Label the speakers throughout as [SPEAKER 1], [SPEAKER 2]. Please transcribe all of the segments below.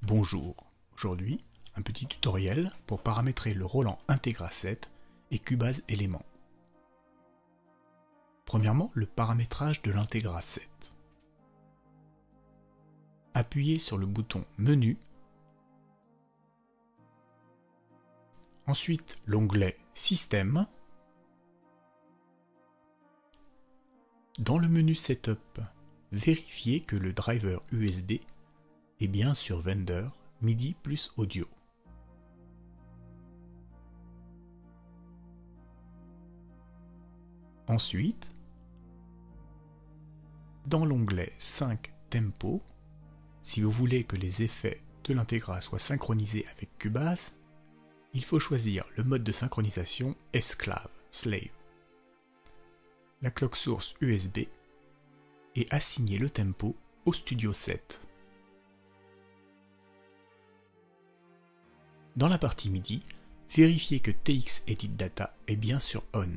[SPEAKER 1] Bonjour, aujourd'hui un petit tutoriel pour paramétrer le Roland Integra 7 et Cubase Éléments. Premièrement, le paramétrage de l'Integra 7. Appuyez sur le bouton Menu, ensuite l'onglet Système. Dans le menu Setup, vérifiez que le driver USB est bien sur Vendor MIDI plus Audio. Ensuite, dans l'onglet 5 Tempo, si vous voulez que les effets de l'Integra soient synchronisés avec Cubase, il faut choisir le mode de synchronisation esclave, slave, la cloque source USB et assigner le tempo au Studio 7. Dans la partie MIDI, vérifiez que TX Edit Data est bien sur On.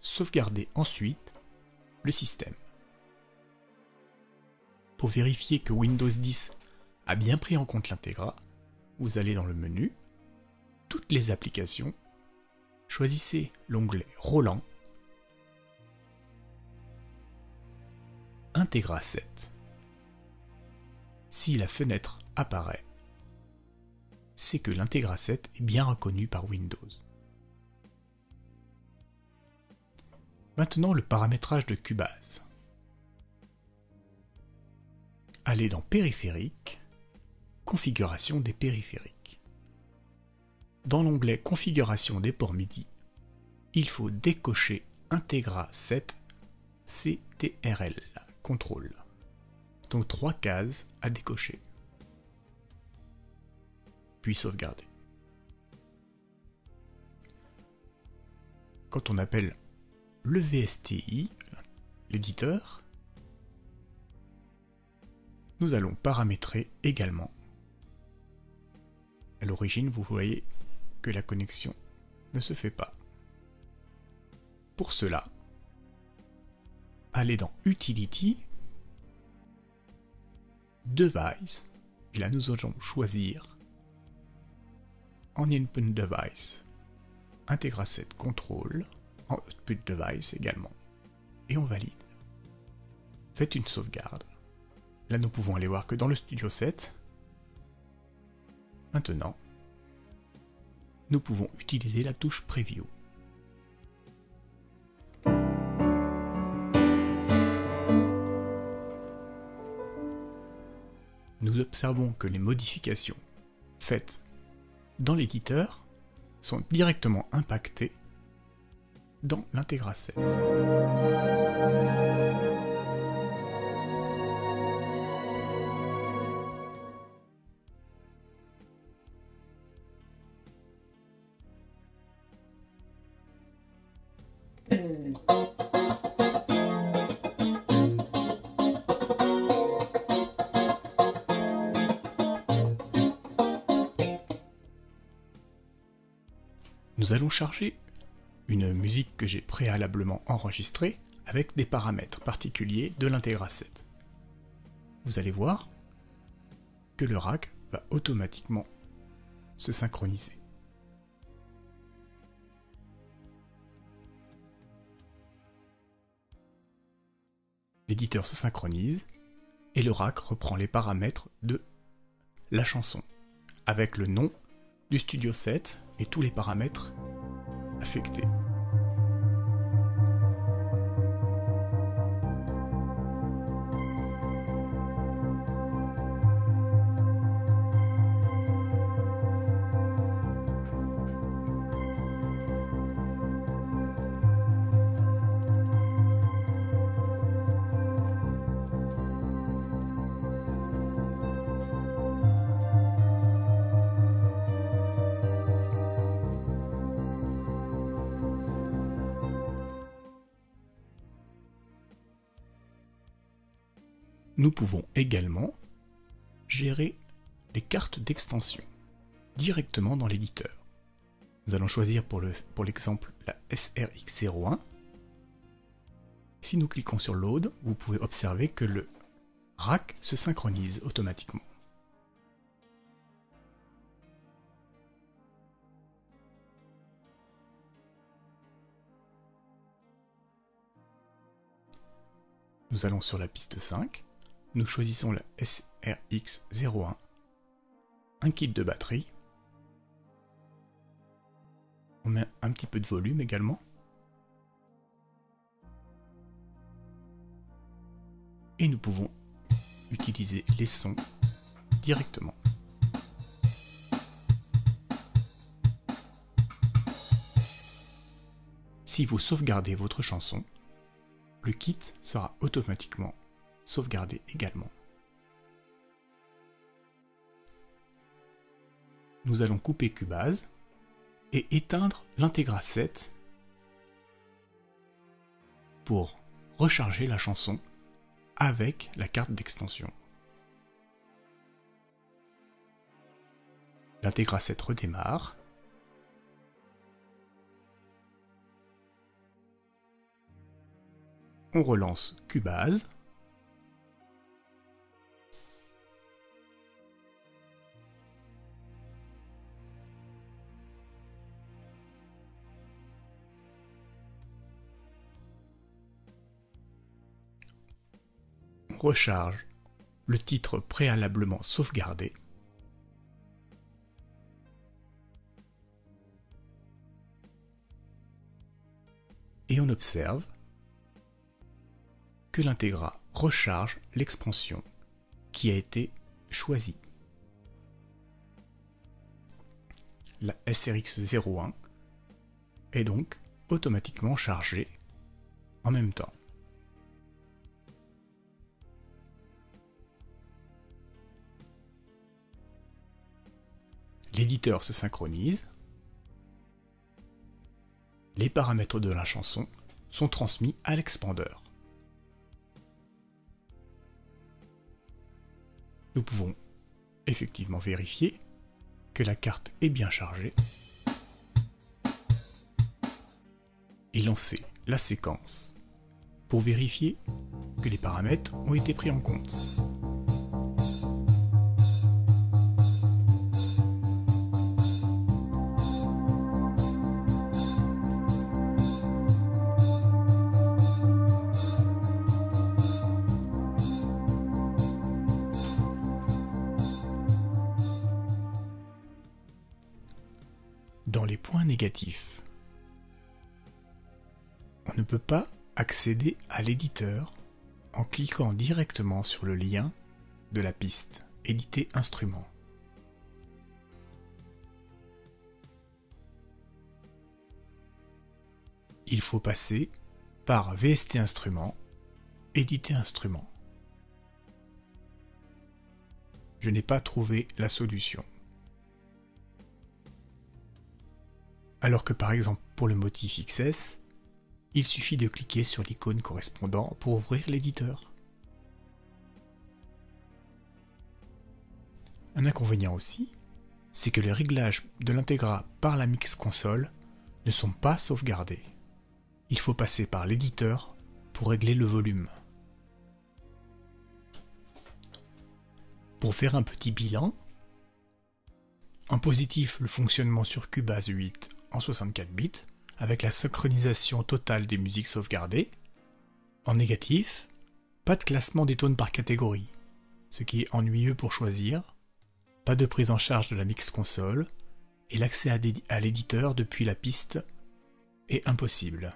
[SPEAKER 1] Sauvegardez ensuite le système. Pour vérifier que Windows 10 a bien pris en compte l'Integra, vous allez dans le menu, Toutes les applications, choisissez l'onglet Roland, Integra 7. Si la fenêtre apparaît, c'est que l'Integra 7 est bien reconnu par Windows. Maintenant, le paramétrage de Cubase. Allez dans Périphériques, Configuration des périphériques. Dans l'onglet Configuration des ports MIDI, il faut décocher Integra 7 CTRL, contrôle. Donc 3 cases à décocher. Puis sauvegarder. Quand on appelle le VSTI, l'éditeur, nous allons paramétrer également. À l'origine, vous voyez que la connexion ne se fait pas. Pour cela, allez dans Utility, Device, et là nous allons choisir en Input Device, Integra 7 Control, en Output Device également, et on valide. Faites une sauvegarde. Là nous pouvons aller voir que dans le Studio 7, maintenant, nous pouvons utiliser la touche Preview. Nous observons que les modifications faites dans l'éditeur sont directement impactées dans l'Integra 7. Nous allons charger une musique que j'ai préalablement enregistrée avec des paramètres particuliers de l'Integra 7. Vous allez voir que le rack va automatiquement se synchroniser. L'éditeur se synchronise et le rack reprend les paramètres de la chanson avec le nom du Studio 7 et tous les paramètres affectés. Nous pouvons également gérer les cartes d'extension directement dans l'éditeur. Nous allons choisir pour l'exemple la SRX01. Si nous cliquons sur Load, vous pouvez observer que le rack se synchronise automatiquement. Nous allons sur la piste 5, nous choisissons la SRX01, un kit de batterie, on met un petit peu de volume également, et nous pouvons utiliser les sons directement. Si vous sauvegardez votre chanson, le kit sera automatiquement sauvegardé également. Nous allons couper Cubase et éteindre l'Integra 7 pour recharger la chanson avec la carte d'extension. L'Integra 7 redémarre. On relance Cubase. On recharge le titre préalablement sauvegardé. Et on observe que l'Integra recharge l'expansion qui a été choisie. La SRX01 est donc automatiquement chargée en même temps. L'éditeur se synchronise. Les paramètres de la chanson sont transmis à l'expandeur. Nous pouvons effectivement vérifier que la carte est bien chargée et lancer la séquence pour vérifier que les paramètres ont été pris en compte. Dans les points négatifs, on ne peut pas accéder à l'éditeur en cliquant directement sur le lien de la piste « Éditer instrument ». Il faut passer par VST Instrument, Éditer instrument. Je n'ai pas trouvé la solution. Alors que par exemple pour le motif XS, il suffit de cliquer sur l'icône correspondant pour ouvrir l'éditeur. Un inconvénient aussi, c'est que les réglages de l'Integra par la Mix Console ne sont pas sauvegardés. Il faut passer par l'éditeur pour régler le volume. Pour faire un petit bilan, en positif, le fonctionnement sur Cubase 8 en 64 bits, avec la synchronisation totale des musiques sauvegardées. En négatif, pas de classement des tones par catégorie, ce qui est ennuyeux pour choisir, pas de prise en charge de la Mix Console, et l'accès à l'éditeur depuis la piste est impossible.